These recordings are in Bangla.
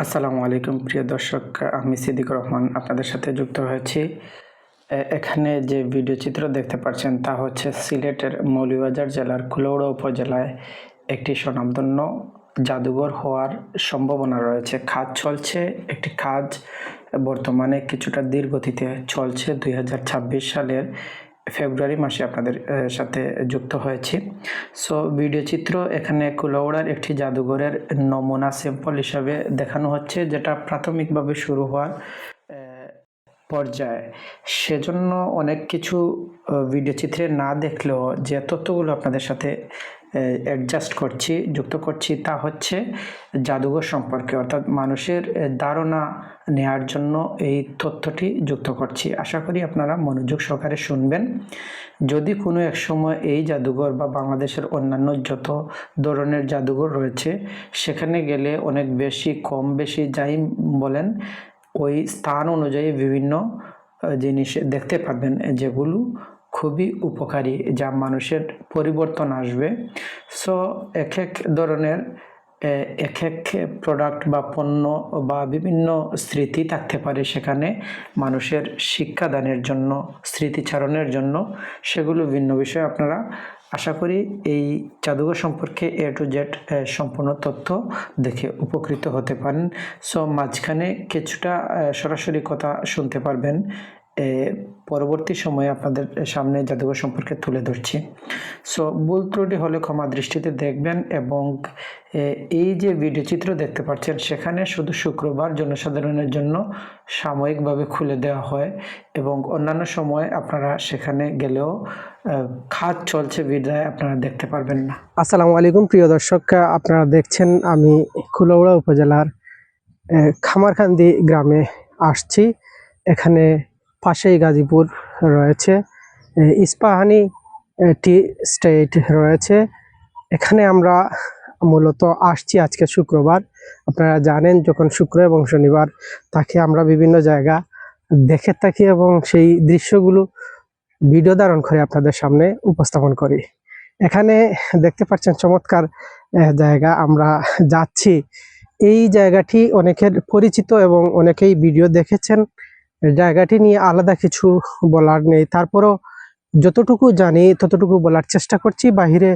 আসসালামু আলাইকুম প্রিয় দর্শক, আমি সিদ্দিকুর রহমান আপনাদের সাথে যুক্ত হয়েছি। এখানে যে ভিডিও চিত্র দেখতে পাচ্ছেন তা হচ্ছে সিলেটের মৌলভীবাজার জেলার কুলাউড়া উপজেলায় একটি স্বনামধন্য জাদুঘর হওয়ার সম্ভাবনা রয়েছে। কাজ চলছে, একটি কাজ বর্তমানে কিছুটা ধীর গতিতে চলছে। 2026 সালের ফেব্রুয়ারি মাসে আপনাদের সাথে যুক্ত হয়েছি। সো ভিডিও চিত্র এখানে কুলাউড়ার একটি জাদুঘরের নমুনা স্যাম্পল হিসাবে দেখানো হচ্ছে, যেটা প্রাথমিকভাবে শুরু হওয়ার পর্যায়ে। সেজন্য অনেক কিছু ভিডিও চিত্রে না দেখলেও যে তথ্যগুলো আপনাদের সাথে যুক্ত করছি তা হচ্ছে জাদুঘর সম্পর্কে, অর্থাৎ মানুষের ধারণা নেওয়ার জন্য এই তথ্যটি যুক্ত করছি। আশা করি আপনারা মনোযোগ সহকারে শুনবেন। যদি কোনো এক সময় এই জাদুঘর বা বাংলাদেশের অন্যান্য যত ধরনের জাদুঘর রয়েছে সেখানে গেলে অনেক বেশি কম বেশি যাই বলেন, ওই স্থান অনুযায়ী বিভিন্ন জিনিস দেখতে পাবেন যেগুলো খুবই উপকারী, যা মানুষের পরিবর্তন আসবে। সো এক এক ধরনের এক এক প্রোডাক্ট বা পণ্য বা বিভিন্ন স্মৃতি থাকতে পারে সেখানে মানুষের শিক্ষাদানের জন্য, স্মৃতিচারণের জন্য। সেগুলো ভিন্ন বিষয়। আপনারা আশা করি এই জাদুঘর সম্পর্কে A to Z সম্পূর্ণ তথ্য দেখে উপকৃত হতে পারেন। সো মাঝখানে কিছুটা সরাসরি কথা শুনতে পারবেন। পরবর্তী সময়ে আপনাদের সামনে জাদুঘর সম্পর্কে তুলে ধরছি। সো ভুল ত্রুটি হলে ক্ষমা দৃষ্টিতে দেখবেন। এবং এই যে ভিডিও চিত্র দেখতে পাচ্ছেন সেখানে শুধু শুক্রবার জনসাধারণের জন্য সাময়িকভাবে খুলে দেওয়া হয়, এবং অন্যান্য সময় আপনারা সেখানে গেলেও কাজ চলছে বিধায় আপনারা দেখতে পারবেন না। আসসালামু আলাইকুম প্রিয় দর্শক, আপনারা দেখছেন আমি কুলাউড়া উপজেলার খামারকান্দি গ্রামে আসছি। এখানে পাশেই গাজীপুর রয়েছে, ইস্পাহানি টি স্টেট রয়েছে। এখানে আমরা মূলত আসছি আজকে শুক্রবার। আপনারা জানেন যখন শুক্র এবং শনিবার তাকে আমরা বিভিন্ন জায়গা দেখে থাকি এবং সেই দৃশ্যগুলো ভিডিও ধারণ করে আপনাদের সামনে উপস্থাপন করি। এখানে দেখতে পাচ্ছেন চমৎকার জায়গা, আমরা যাচ্ছি। এই জায়গাটি অনেকের পরিচিত এবং অনেকেই ভিডিও দেখেছেন। জায়গাটি নিয়ে আলাদা কিছু বলার নেই, তারপরও যতটুকু জানি ততটুকু বলার চেষ্টা করছি। বাহিরে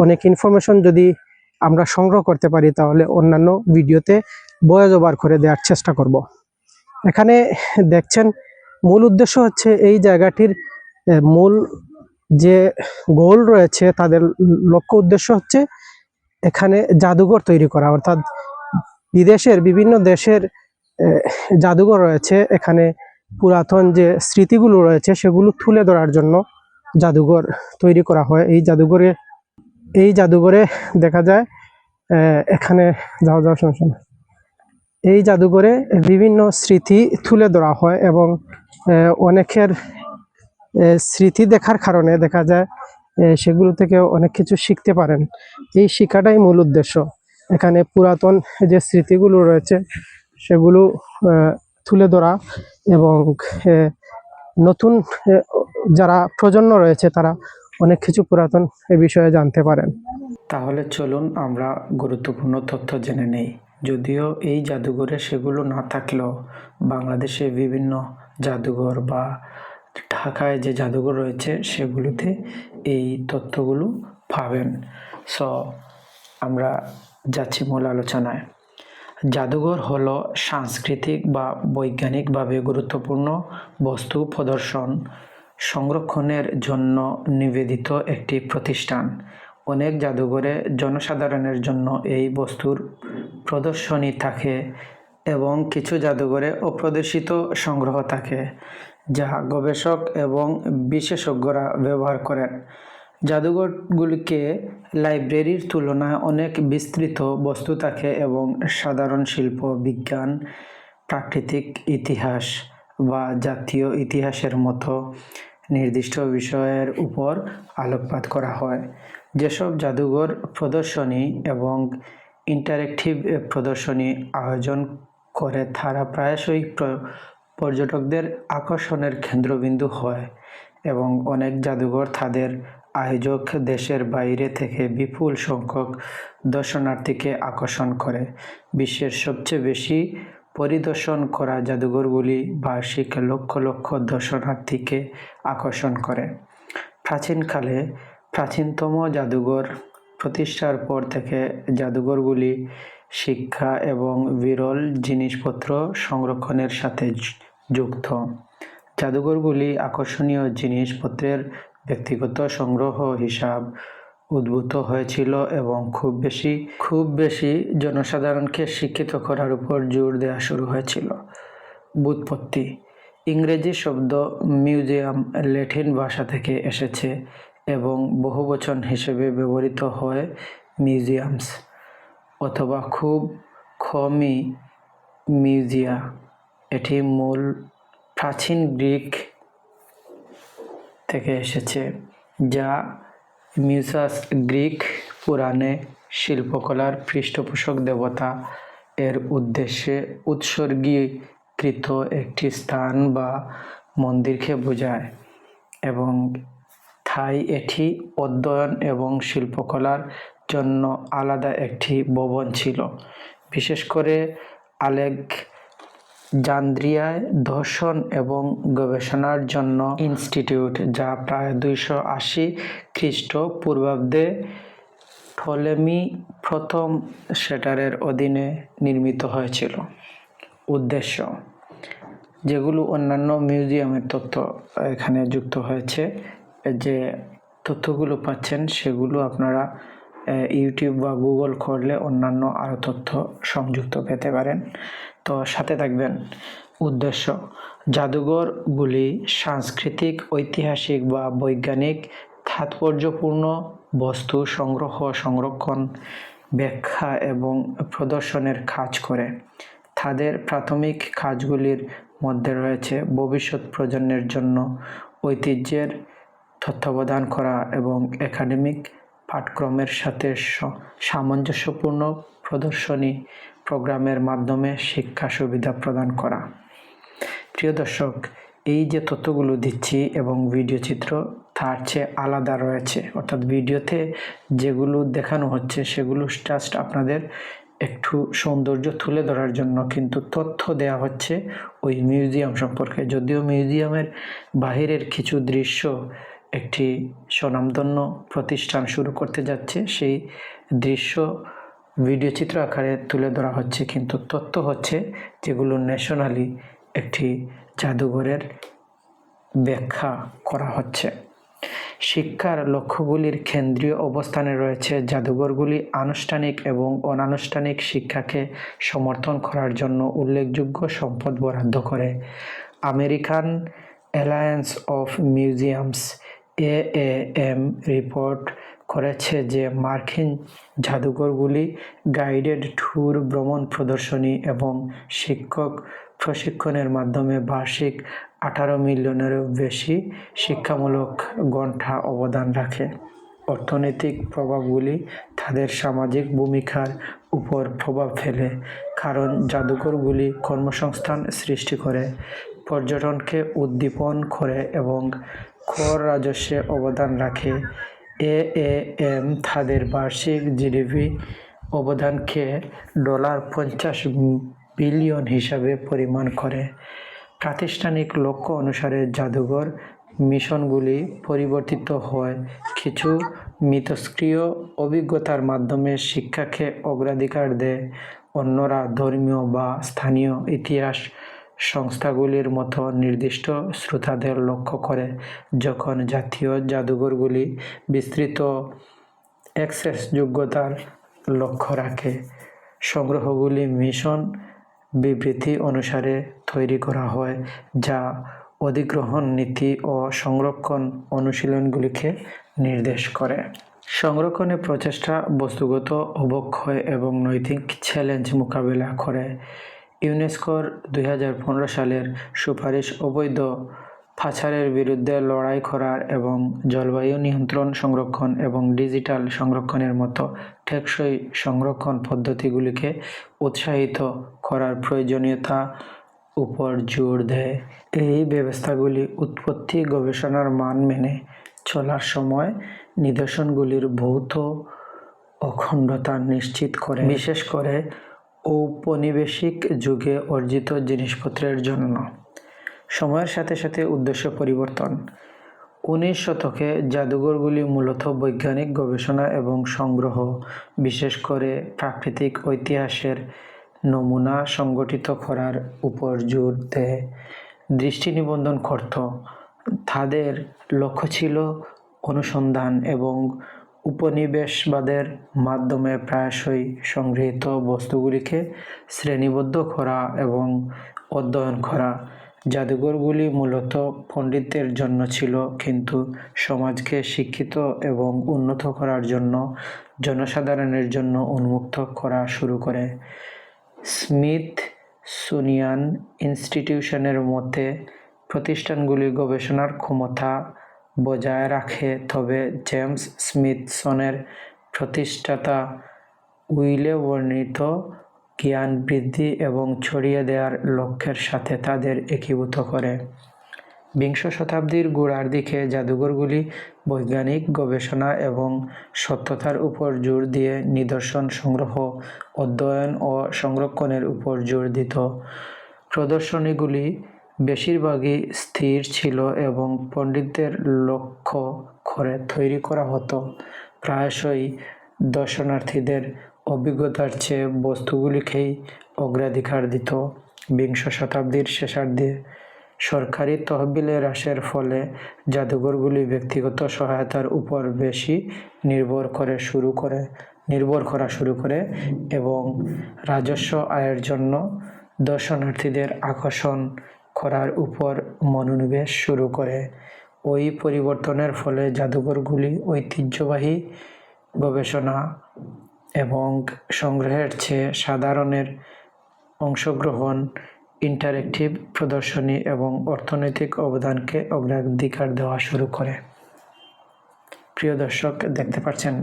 অনেক ইনফরমেশন যদি আমরা সংগ্রহ করতে পারি তাহলে অন্যান্য ভিডিওতে ভয়েস ওভার করে দেওয়ার চেষ্টা করব। এখানে দেখছেন মূল উদ্দেশ্য হচ্ছে এই জায়গাটির মূল যে গোল রয়েছে, তাদের লক্ষ্য উদ্দেশ্য হচ্ছে এখানে জাদুঘর তৈরি করা, অর্থাৎ বিদেশের বিভিন্ন দেশের জাদুঘর রয়েছে, এখানে পুরাতন যে স্মৃতিগুলো রয়েছে সেগুলো তুলে ধরার জন্য জাদুঘর তৈরি করা হয়। এই জাদুঘরে দেখা যায় এখানে সমস্যা। এই জাদুঘরে বিভিন্ন স্মৃতি তুলে ধরা হয় এবং অনেকের স্মৃতি দেখার কারণে দেখা যায় সেগুলো থেকে অনেক কিছু শিখতে পারেন। এই শিক্ষাটাই মূল উদ্দেশ্য। এখানে পুরাতন যে স্মৃতিগুলো রয়েছে সেগুলো তুলে ধরা এবং নতুন যারা প্রজন্ম রয়েছে তারা অনেক কিছু পুরাতন এ বিষয়ে জানতে পারেন। তাহলে চলুন আমরা গুরুত্বপূর্ণ তথ্য জেনে নেই। যদিও এই জাদুঘরে সেগুলো না থাকলেও বাংলাদেশে বিভিন্ন জাদুঘর বা ঢাকায় যে জাদুঘর রয়েছে সেগুলোতে এই তথ্যগুলো পাবেন। সো আমরা যাচ্ছি মূল আলোচনায়। জাদুঘর হলো সাংস্কৃতিক বা বৈজ্ঞানিকভাবে গুরুত্বপূর্ণ বস্তু প্রদর্শন সংরক্ষণের জন্য নিবেদিত একটি প্রতিষ্ঠান। অনেক জাদুঘরে জনসাধারণের জন্য এই বস্তুর প্রদর্শনী থাকে এবং কিছু জাদুঘরে অপ্রদর্শিত সংগ্রহ থাকে, যা গবেষক এবং বিশেষজ্ঞরা ব্যবহার করেন। জাদুঘরগুলিকে লাইব্রেরির তুলনায় অনেক বিস্তৃত বস্তু থাকে এবং সাধারণ শিল্প, বিজ্ঞান, প্রাকৃতিক ইতিহাস বা জাতীয় ইতিহাসের মতো নির্দিষ্ট বিষয়ের উপর আলোকপাত করা হয়। যেসব জাদুঘর প্রদর্শনী এবং ইন্টারেক্টিভ প্রদর্শনী আয়োজন করে তারা প্রায়শই পর্যটকদের আকর্ষণের কেন্দ্রবিন্দু হয়, এবং অনেক জাদুঘর তাদের আয়োজক দেশের বাইরে থেকে বিপুল সংখ্যক দর্শনার্থীকে আকর্ষণ করে। বিশ্বের সবচেয়ে বেশি পরিদর্শন করা জাদুঘরগুলি বার্ষিক লক্ষ লক্ষ দর্শনার্থীকে আকর্ষণ করে। প্রাচীনকালে প্রাচীনতম জাদুঘর প্রতিষ্ঠার পর থেকে জাদুঘরগুলি শিক্ষা এবং বিরল জিনিসপত্র সংরক্ষণের সাথে যুক্ত। জাদুঘরগুলি আকর্ষণীয় জিনিসপত্রের ব্যক্তিগত সংগ্রহ হিসাব উদ্ভূত হয়েছিল এবং খুব বেশি জনসাধারণকে শিক্ষিত করার উপর জোর দেওয়া শুরু হয়েছিল। ব্যুৎপত্তি: ইংরেজি শব্দ মিউজিয়াম ল্যাটিন ভাষা থেকে এসেছে এবং বহুবচন হিসেবে ব্যবহৃত হয় মিউজিয়ামস অথবা খুব কমই মিউজিয়া। এটি মূল প্রাচীন গ্রিক থেকে এসেছে, যা মিউসাস গ্রিক পুরাণে শিল্পকলার পৃষ্ঠপোষক দেবতা এর উদ্দেশ্যে উৎসর্গীকৃত একটি স্থান বা মন্দিরকে বোঝায় এবং তাই এটি অধ্যয়ন এবং শিল্পকলার জন্য আলাদা একটি ভবন ছিল। বিশেষ করে আলেকজান্দ্রিয়ায় দর্শন এবং গবেষণার জন্য ইনস্টিটিউট, যা প্রায় 280 খ্রিস্টপূর্বাব্দে টলেমি প্রথম সেটারের অধীনে নির্মিত হয়েছিল। উদ্দেশ্য: যেগুলো অন্যান্য মিউজিয়ামের তথ্য এখানে যুক্ত হয়েছে, যে তথ্যগুলো পাচ্ছেন সেগুলো আপনারা ইউটিউব বা গুগল করলে অন্যান্য আরও তথ্য সংযুক্ত পেতে পারেন। তো সাথে থাকবেন। উদ্দেশ্য: জাদুঘরগুলি সাংস্কৃতিক, ঐতিহাসিক বা বৈজ্ঞানিক তাৎপর্যপূর্ণ বস্তু সংগ্রহ, সংরক্ষণ, ব্যাখ্যা এবং প্রদর্শনের কাজ করে। তাদের প্রাথমিক কাজগুলির মধ্যে রয়েছে ভবিষ্যৎ প্রজন্মের জন্য ঐতিহ্যের তত্ত্বাবধান করা এবং একাডেমিক পাঠ্যক্রমের সাথে সামঞ্জস্যপূর্ণ প্রদর্শনী প্রোগ্রামের মাধ্যমে শিক্ষা সুবিধা প্রদান করা। প্রিয় দর্শক, এই যে তথ্যগুলো দিচ্ছি এবং ভিডিও চিত্র তার চেয়ে আলাদা রয়েছে, অর্থাৎ ভিডিওতে যেগুলো দেখানো হচ্ছে সেগুলো জাস্ট আপনাদের একটু সৌন্দর্য তুলে ধরার জন্য, কিন্তু তথ্য দেয়া হচ্ছে ওই মিউজিয়াম সম্পর্কে। যদিও মিউজিয়ামের বাহিরের কিছু দৃশ্য একটি স্বনামধন্য প্রতিষ্ঠান শুরু করতে যাচ্ছে, সেই দৃশ্য ভিডিও চিত্র আকারে তুলে ধরা হচ্ছে, কিন্তু তথ্য হচ্ছে যেগুলো ন্যাশনালি একটি জাদুঘরের ব্যাখ্যা করা হচ্ছে। শিক্ষার লক্ষ্যগুলির কেন্দ্রীয় অবস্থানে রয়েছে জাদুঘরগুলি আনুষ্ঠানিক এবং অনানুষ্ঠানিক শিক্ষাকে সমর্থন করার জন্য উল্লেখযোগ্য সম্পদ বরাদ্দ করে। American alliance of museums AAM report করেছে যে মার্কিন জাদুঘরগুলি গাইডেড ট্যুর, ভ্রমণ প্রদর্শনী এবং শিক্ষক প্রশিক্ষণের মাধ্যমে বার্ষিক 18 মিলিয়নেরও বেশি শিক্ষামূলক ঘণ্টা অবদান রাখে। অর্থনৈতিক প্রভাবগুলি তাদের সামাজিক ভূমিকার উপর প্রভাব ফেলে, কারণ জাদুঘরগুলি কর্মসংস্থান সৃষ্টি করে, পর্যটনকে উদ্দীপন করে এবং কর রাজস্বে অবদান রাখে। AAM তাদের বার্ষিক GDP অবদানকে $50 বিলিয়ন হিসাবে পরিমাণ করে। প্রাতিষ্ঠানিক লক্ষ্য অনুসারে জাদুঘর মিশনগুলি পরিবর্তিত হয় কিছু মিথস্ক্রিয় অভিজ্ঞতার মাধ্যমে শিক্ষাকে অগ্রাধিকার দেয়, অন্যরা ধর্মীয় বা স্থানীয় ইতিহাস সংস্থাগুলির মতো নির্দিষ্ট শ্রোতাদের লক্ষ্য করে। যখন জাতীয় জাদুঘরগুলি বিস্তৃত অ্যাক্সেসযোগ্যতার লক্ষ্য রাখে, সংগ্রহগুলি মিশন বিবৃতি অনুসারে তৈরি করা হয়, যা অধিগ্রহণ নীতি ও সংরক্ষণ অনুশীলনগুলিকে নির্দেশ করে। সংরক্ষণের প্রচেষ্টা বস্তুগত অবক্ষয় এবং নৈতিক চ্যালেঞ্জ মোকাবিলা করে। ইউনেস্কোর 2015 সালের সুপারিশ অবৈধ পাচারের বিরুদ্ধে লড়াই করার এবং জলবায়ু নিয়ন্ত্রণ, সংরক্ষণ এবং ডিজিটাল সংরক্ষণের মতো টেকসই সংরক্ষণ পদ্ধতিগুলিকে উৎসাহিত করার প্রয়োজনীয়তা উপর জোর দেয়। এই ব্যবস্থাগুলি উৎপত্তি গবেষণার মান মেনে চলার সময় নিদর্শনগুলির ভৌত অখণ্ডতা নিশ্চিত করে, বিশেষ করে ঔপনিবেশিক যুগে অর্জিত জিনিসপত্রের জন্য। সময়ের সাথে সাথে উদ্দেশ্য পরিবর্তন। 19 শতকে জাদুঘরগুলি মূলত বৈজ্ঞানিক গবেষণা এবং সংগ্রহ, বিশেষ করে প্রাকৃতিক ইতিহাসের নমুনা সংগঠিত করার উপর জোর দেয়, দৃষ্টি নিবন্ধন করত। তাদের লক্ষ্য ছিল অনুসন্ধান এবং উপনিবেশবাদের মাধ্যমে প্রায়শই সংগৃহীত বস্তুগুলিকে শ্রেণীবদ্ধ করা এবং অধ্যয়ন করা। জাদুঘরগুলি মূলত পণ্ডিতদের জন্য ছিল, কিন্তু সমাজকে শিক্ষিত এবং উন্নত করার জন্য জনসাধারণের জন্য উন্মুক্ত করা শুরু করে। স্মিথসোনিয়ান ইনস্টিটিউশনের মতে, প্রতিষ্ঠানগুলি গবেষণার ক্ষমতা বজায় রাখে, তবে জেমস স্মিথসনের প্রতিষ্ঠাতা উইলে বর্ণিত জ্ঞান বৃদ্ধি এবং ছড়িয়ে দেওয়ার লক্ষ্যের সাথে তাদের একীভূত করে। বিংশ শতাব্দীর গোড়ার দিকে জাদুঘরগুলি বৈজ্ঞানিক গবেষণা এবং সত্যতার উপর জোর দিয়ে নিদর্শন সংগ্রহ, অধ্যয়ন ও সংরক্ষণের উপর জোর দিত। প্রদর্শনীগুলি বেশিরভাগই স্থির ছিল এবং পণ্ডিতদের লক্ষ্য করে তৈরি করা হতো, প্রায়শই দর্শনার্থীদের অভিজ্ঞতার চেয়ে বস্তুগুলিকেই অগ্রাধিকার দিত। বিংশ শতাব্দীর শেষার্ধে সরকারি তহবিলে হ্রাসের ফলে জাদুঘরগুলি ব্যক্তিগত সহায়তার উপর বেশি নির্ভর করা শুরু করে এবং রাজস্ব আয়ের জন্য দর্শনার্থীদের আকর্ষণ করার উপর মনোনিবেশ শুরু করে। ওই পরিবর্তনের ফলে জাদুঘরগুলি ঐতিহ্যবাহী গবেষণা এবং সংগ্রহের চেয়ে সাধারণের অংশগ্রহণ, ইন্টারেক্টিভ প্রদর্শনী এবং অর্থনৈতিক অবদানকে অগ্রাধিকার দেওয়া শুরু করে। প্রিয় দর্শক, দেখতে পাচ্ছেন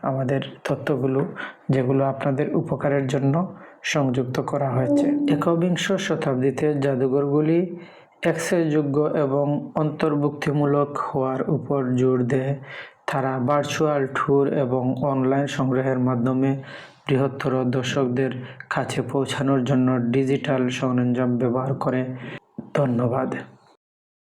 আমাদের তথ্যগুলো, যেগুলো আপনাদের উপকারের জন্য সংযুক্ত করা হয়েছে। একবিংশ শতাব্দীতে জাদুঘরগুলি অ্যাক্সেসযোগ্য এবং অন্তর্ভুক্তিমূলক হওয়ার উপর জোর দেয়। তারা ভার্চুয়াল ট্যুর এবং অনলাইন সংগ্রহের মাধ্যমে বৃহত্তর দর্শকদের কাছে পৌঁছানোর জন্য ডিজিটাল সরঞ্জাম ব্যবহার করে। ধন্যবাদ।